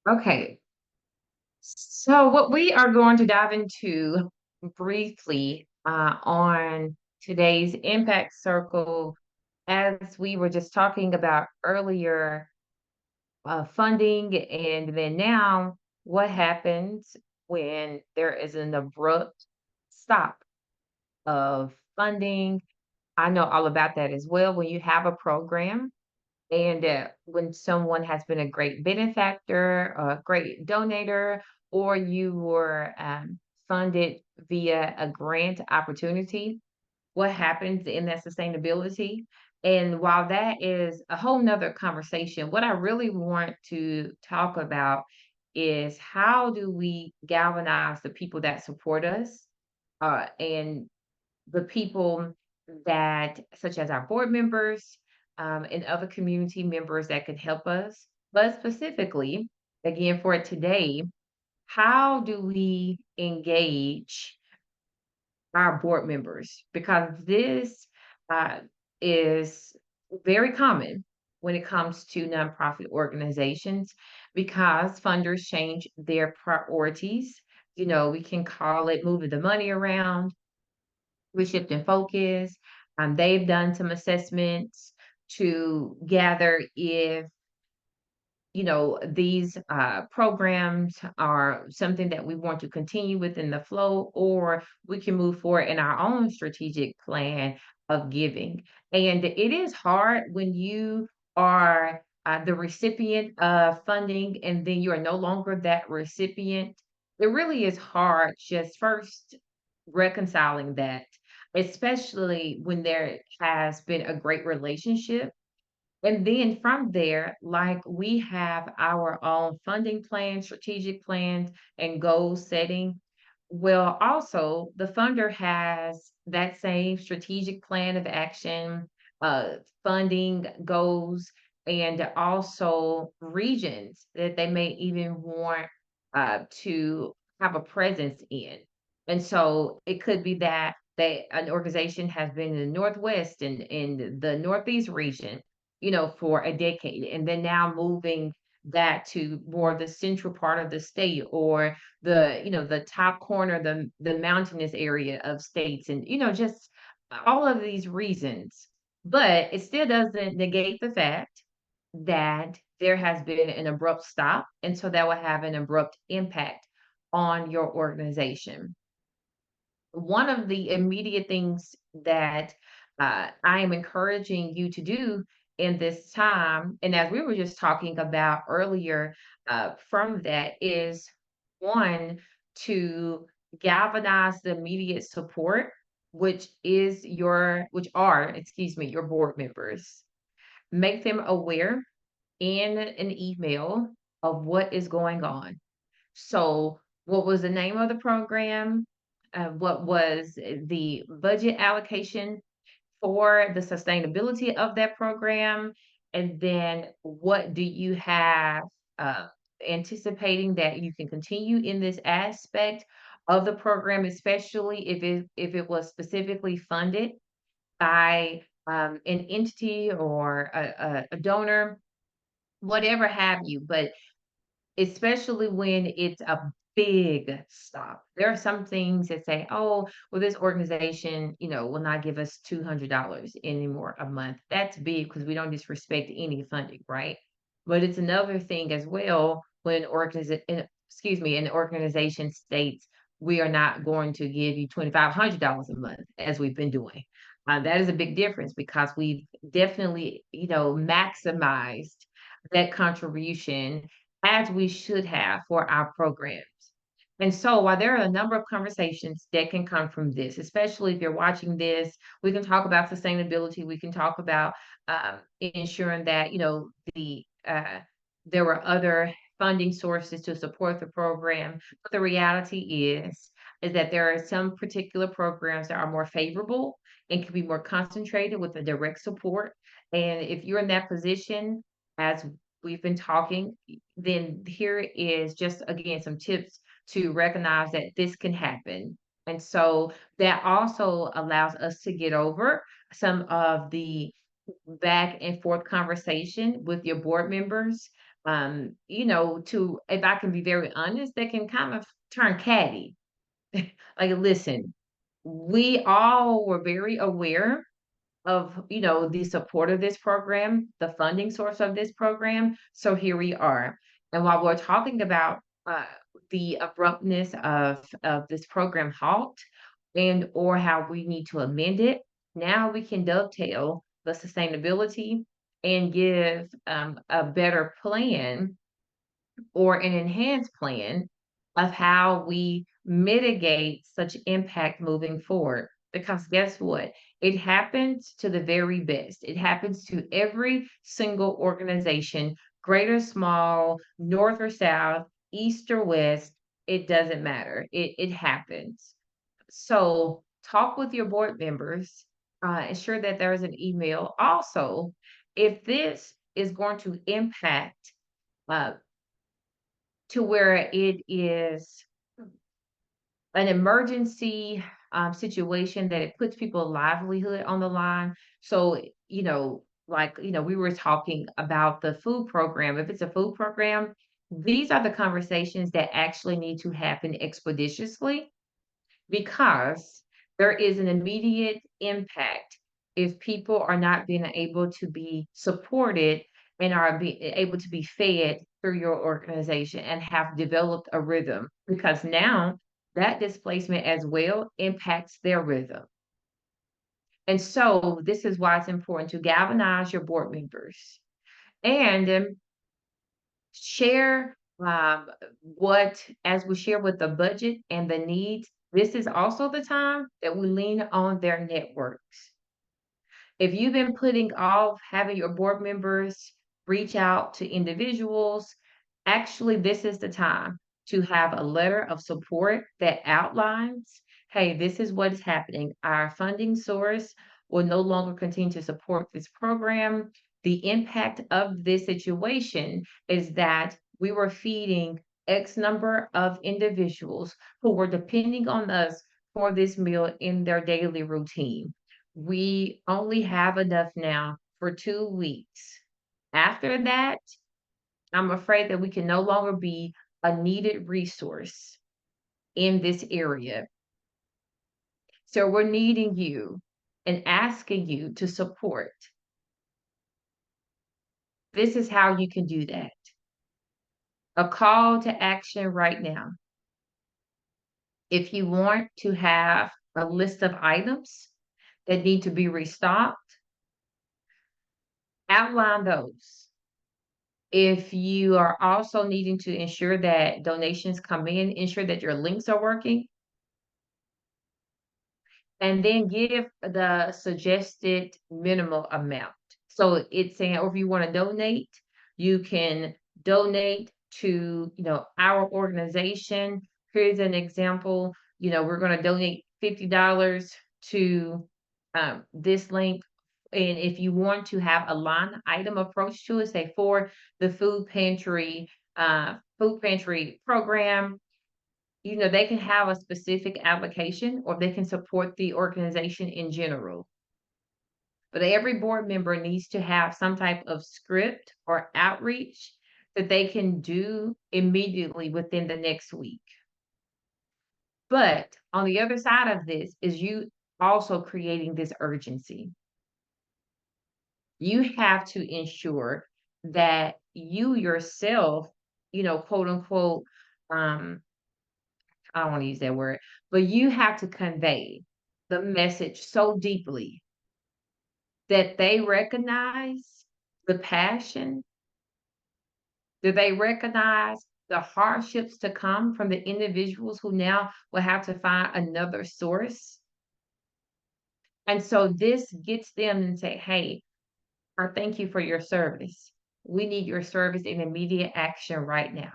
Okay, so what we are going to dive into briefly on today's impact circle, as we were just talking about earlier, funding, and then now what happens when there is an abrupt stop of funding. I know all about that as well. When you have a program and when someone has been a great benefactor, a great donator, or you were funded via a grant opportunity, what happens in that sustainability? And while that is a whole nother conversation, what I really want to talk about is how do we galvanize the people that support us and the people that, such as our board members and other community members that could help us. But specifically, again, for today, how do we engage our board members? Because this uh, is very common when it comes to nonprofit organizations because funders change their priorities. You know, we can call it moving the money around, we shift in focus. They've done some assessments to gather if these programs are something that we want to continue within the flow, or we can move forward in our own strategic plan of giving. And it is hard when you are the recipient of funding and then you are no longer that recipient. It really is hard just first reconciling that, especially when there has been a great relationship, and then from there, like we have our own funding plan, strategic plans, and goal setting. Well, also, the funder has that same strategic plan of action, funding goals, and also regions that they may even want to have a presence in. And so it could be that an organization has been in the Northwest and in the Northeast region, for a decade, and then now moving that to more of the central part of the state or the top corner, the mountainous area of states, and just all of these reasons. But it still doesn't negate the fact that there has been an abrupt stop, and so that will have an abrupt impact on your organization. One of the immediate things that I am encouraging you to do in this time, and as we were just talking about earlier, from that is one, to galvanize the immediate support, which are, excuse me, your board members. Make them aware in an email of what is going on. So, what was the name of the program? What was the budget allocation for the sustainability of that program? And then what do you have uh, anticipating that you can continue in this aspect of the program, especially if it was specifically funded by an entity or a donor, whatever have you. But especially when it's a big stop. There are some things that say, "Oh, well, this organization, will not give us $200 anymore a month." That's big because we don't disrespect any funding, right? But it's another thing as well when an organization states, "We are not going to give you $2,500 a month," as we've been doing. That is a big difference because we've definitely, maximized that contribution as we should have for our programs. And so, while there are a number of conversations that can come from this, especially if you're watching this, we can talk about sustainability. We can talk about ensuring that there were other funding sources to support the program. But the reality is that there are some particular programs that are more favorable and can be more concentrated with the direct support. And if you're in that position, as we've been talking, then here is just again some tips to recognize that this can happen. And so that also allows us to get over some of the back and forth conversation with your board members to if I can be very honest, they can kind of turn catty. Like, listen, we all were very aware of, the support of this program, the funding source of this program. So here we are. And while we're talking about uh, the abruptness of this program halt and or how we need to amend it, now we can dovetail the sustainability and give a better plan or an enhanced plan of how we mitigate such impact moving forward. Because guess what? It happens to the very best. It happens to every single organization, great or small, north or south, east or west. It doesn't matter. It happens. So talk with your board members, ensure that there is an email. Also, if this is going to impact uh, to where it is an emergency situation that it puts people's livelihood on the line. So, we were talking about the food program. If it's a food program, these are the conversations that actually need to happen expeditiously because there is an immediate impact if people are not being able to be supported and are able to be fed through your organization and have developed a rhythm because now that displacement as well impacts their rhythm. And so this is why it's important to galvanize your board members and share what as we share with the budget and the needs. This is also the time that we lean on their networks. If you've been putting off having your board members reach out to individuals, actually, this is the time to have a letter of support that outlines, hey, this is what is happening. Our funding source will no longer continue to support this program. The impact of this situation is that we were feeding X number of individuals who were depending on us for this meal in their daily routine. We only have enough now for 2 weeks. After that, I'm afraid that we can no longer be a needed resource in this area. So we're needing you and asking you to support. This is how you can do that. A call to action right now. If you want to have a list of items that need to be restocked, outline those. If you are also needing to ensure that donations come in, ensure that your links are working, and then give the suggested minimal amount. So it's saying, or if you want to donate, you can donate to, our organization. Here's an example. We're going to donate $50 to this link. And if you want to have a line item approach to it, say for the food pantry program, they can have a specific application or they can support the organization in general. But every board member needs to have some type of script or outreach that they can do immediately within the next week. But on the other side of this is you also creating this urgency. You have to ensure that you yourself, quote unquote, um, I don't want to use that word, but you have to convey the message so deeply that they recognize the passion, that they recognize the hardships to come from the individuals who now will have to find another source. And so this gets them and say, hey, I thank you for your service. We need your service in immediate action right now.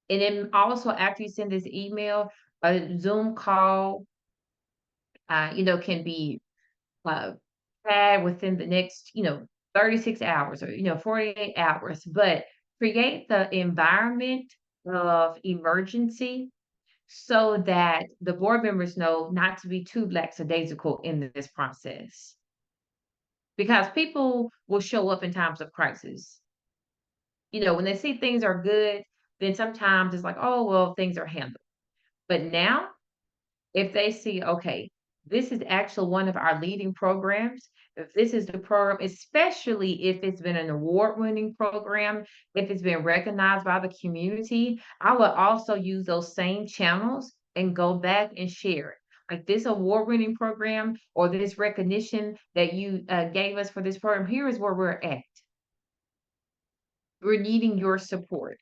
And then also after you send this email, a Zoom call, can be uh, had within the next, 36 hours or, 48 hours, but create the environment of emergency so that the board members know not to be too lackadaisical in this process because people will show up in times of crisis. When they see things are good, then sometimes it's like, oh, well, things are handled. But now, if they see, okay, this is actually one of our leading programs, if this is the program, especially if it's been an award-winning program, if it's been recognized by the community, I will also use those same channels and go back and share it. Like this award-winning program or this recognition that you gave us for this program, here is where we're at. We're needing your support.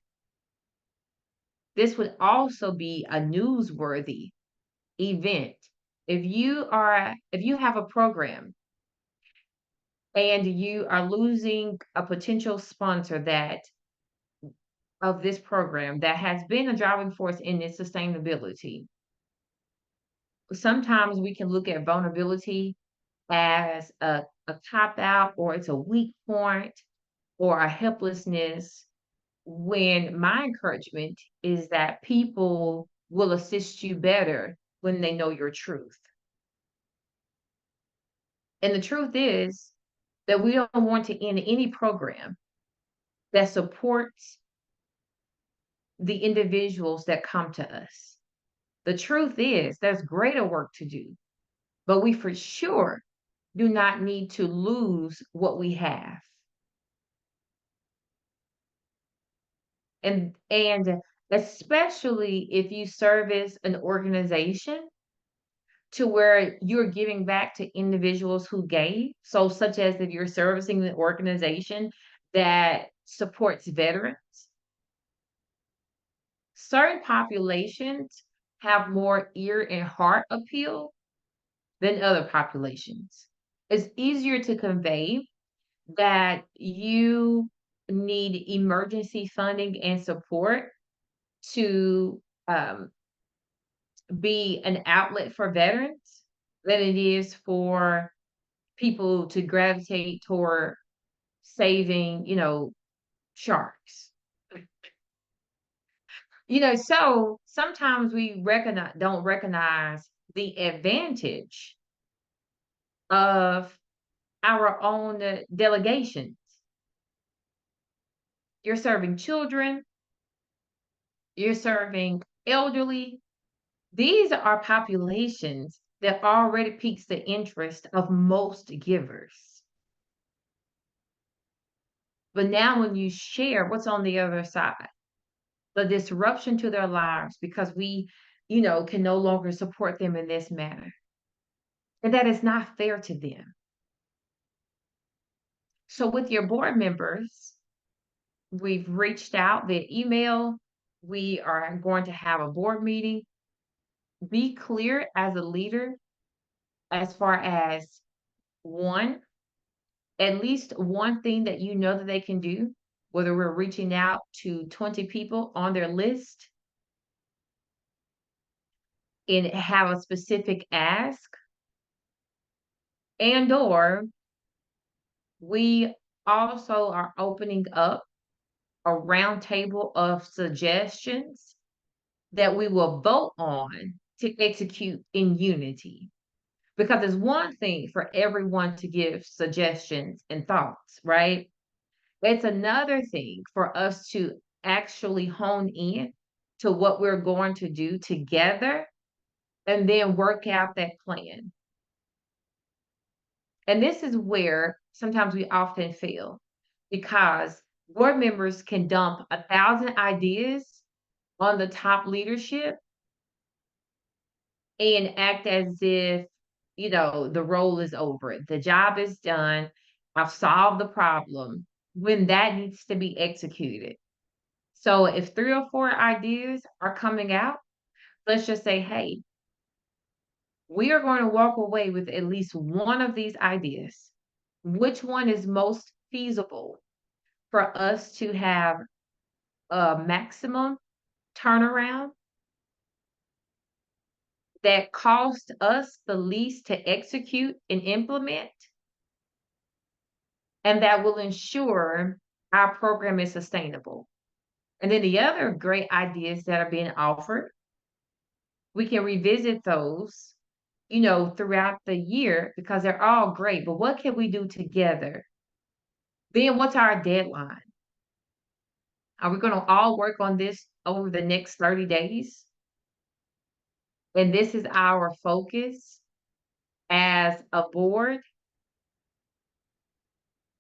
This would also be a newsworthy event. If you have a program and you are losing a potential sponsor that of this program that has been a driving force in its sustainability, sometimes we can look at vulnerability as a cop out or it's a weak point or a helplessness, when my encouragement is that people will assist you better when they know your truth. And the truth is that we don't want to end any program that supports the individuals that come to us. The truth is there's greater work to do, but we for sure do not need to lose what we have. And especially if you service an organization to where you're giving back to individuals who gave. So, such as if you're servicing an organization that supports veterans, certain populations have more ear and heart appeal than other populations. It's easier to convey that you need emergency funding and support to um, be an outlet for veterans than it is for people to gravitate toward saving, sharks. So sometimes we don't recognize the advantage of our own delegations. You're serving children, you're serving elderly. These are populations that already piques the interest of most givers. But now when you share what's on the other side, the disruption to their lives because we, can no longer support them in this manner. And that is not fair to them. So with your board members, we've reached out via email. We are going to have a board meeting. Be clear as a leader as far as one, at least one thing that you know that they can do, whether we're reaching out to 20 people on their list and have a specific ask, and or we also are opening up a roundtable of suggestions that we will vote on to execute in unity. Because it's one thing for everyone to give suggestions and thoughts, right? It's another thing for us to actually hone in to what we're going to do together and then work out that plan. And this is where sometimes we often fail because board members can dump 1,000 ideas on the top leadership and act as if, the role is over. The job is done. I've solved the problem when that needs to be executed. So if 3 or 4 ideas are coming out, let's just say, hey, we are going to walk away with at least one of these ideas. Which one is most feasible for us to have a maximum turnaround that cost us the least to execute and implement, and that will ensure our program is sustainable. And then the other great ideas that are being offered, we can revisit those, throughout the year because they're all great. But what can we do together? Then what's our deadline? Are we gonna all work on this over the next 30 days? And this is our focus as a board,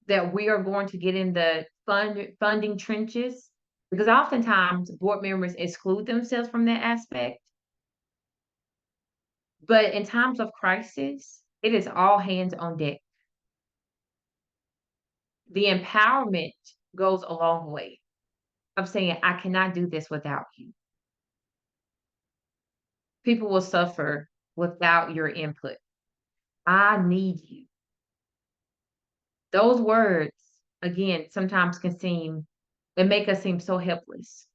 that we are going to get in the funding trenches? Because oftentimes board members exclude themselves from that aspect. But in times of crisis, it is all hands on deck. The empowerment goes a long way of saying, I cannot do this without you. People will suffer without your input. I need you. Those words, again, sometimes can seem and make us seem so helpless.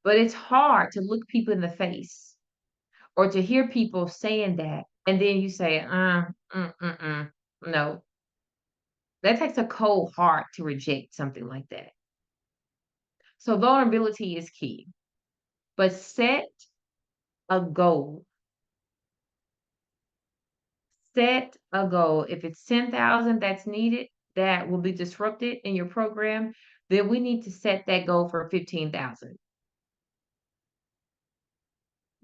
But it's hard to look people in the face or to hear people saying that, and then you say, no. That takes a cold heart to reject something like that. So vulnerability is key, but set a goal. Set a goal. If it's 10,000 that's needed, that will be disrupted in your program, then we need to set that goal for 15,000.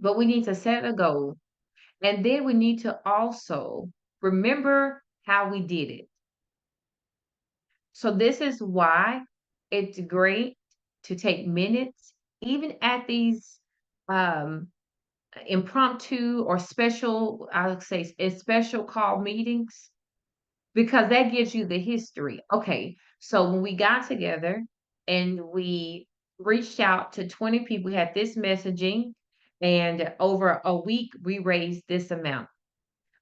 But we need to set a goal, and then we need to also remember how we did it. So this is why it's great to take minutes, even at these um, impromptu or special, I would say, special call meetings, because that gives you the history. Okay, so when we got together and we reached out to 20 people, we had this messaging, and over a week, we raised this amount.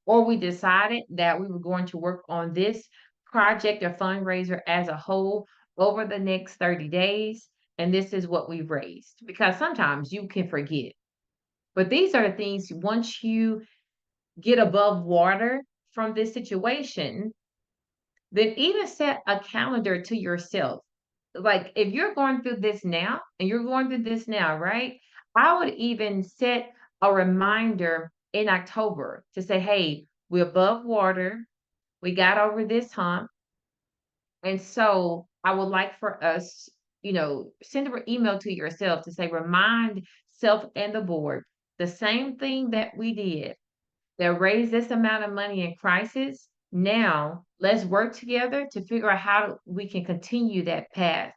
Or we decided that we were going to work on this project or fundraiser as a whole over the next 30 days. And this is what we raised. Because sometimes you can forget. But these are the things, once you get above water from this situation, then even set a calendar to yourself. Like if you're going through this now and you're going through this now, right? I would even set a reminder in October to say, hey, we're above water. We got over this hump. And so I would like for us, send an email to yourself to say, remind self and the board the same thing that we did that raised this amount of money in crisis. Now let's work together to figure out how we can continue that path,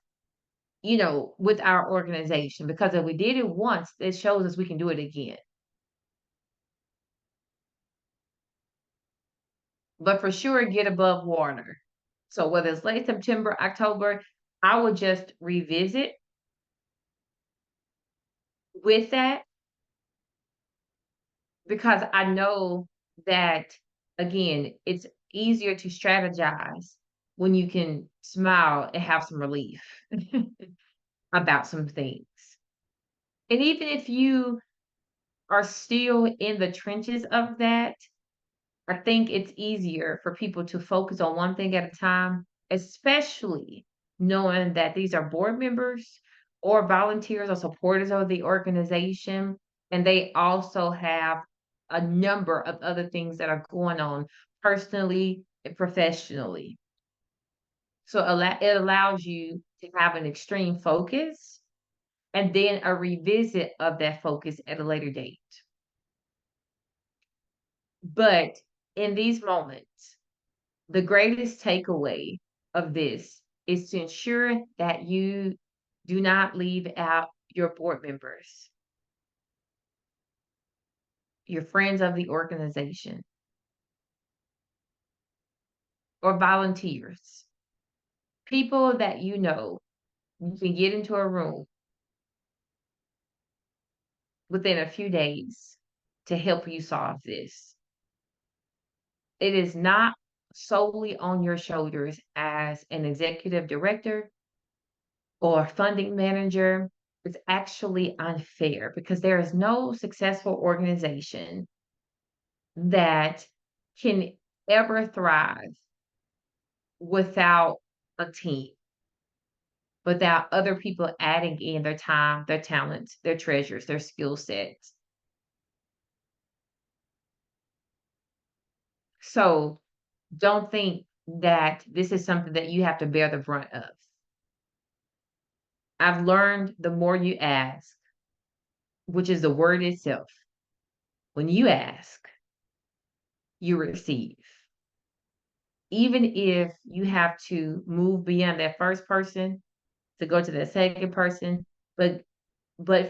with our organization. Because if we did it once, it shows us we can do it again. But for sure, get above water. So whether it's late September, October, I would just revisit with that, because I know that, again, it's easier to strategize when you can smile and have some relief about some things. And even if you are still in the trenches of that, I think it's easier for people to focus on one thing at a time, especially knowing that these are board members or volunteers or supporters of the organization, and they also have a number of other things that are going on personally and professionally. So it allows you to have an extreme focus and then a revisit of that focus at a later date. But in these moments, the greatest takeaway of this is to ensure that you do not leave out your board members, your friends of the organization, or volunteers, people that you can get into a room within a few days to help you solve this. It is not solely on your shoulders as an executive director or funding manager. It's actually unfair because there is no successful organization that can ever thrive without a team, without other people adding in their time, their talents, their treasures, their skill sets. So don't think that this is something that you have to bear the brunt of. I've learned the more you ask, which is the word itself, when you ask, you receive. Even if you have to move beyond that first person to go to the second person, but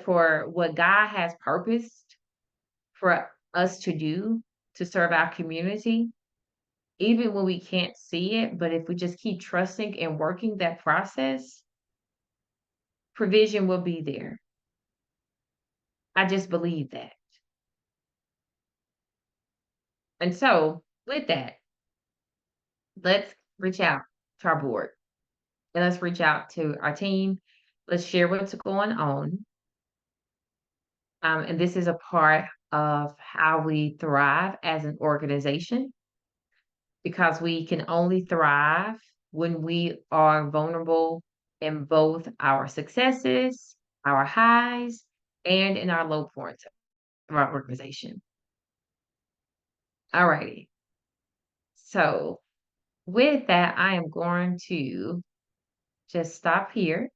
for what God has purposed for us to do to serve our community, even when we can't see it, but if we just keep trusting and working that process, provision will be there. I just believe that. And so, with that, let's reach out to our board and let's reach out to our team. Let's share what's going on. And this is a part of how we thrive as an organization because we can only thrive when we are vulnerable in both our successes, our highs, and in our low points of our organization. All righty. So, with that, I am going to just stop here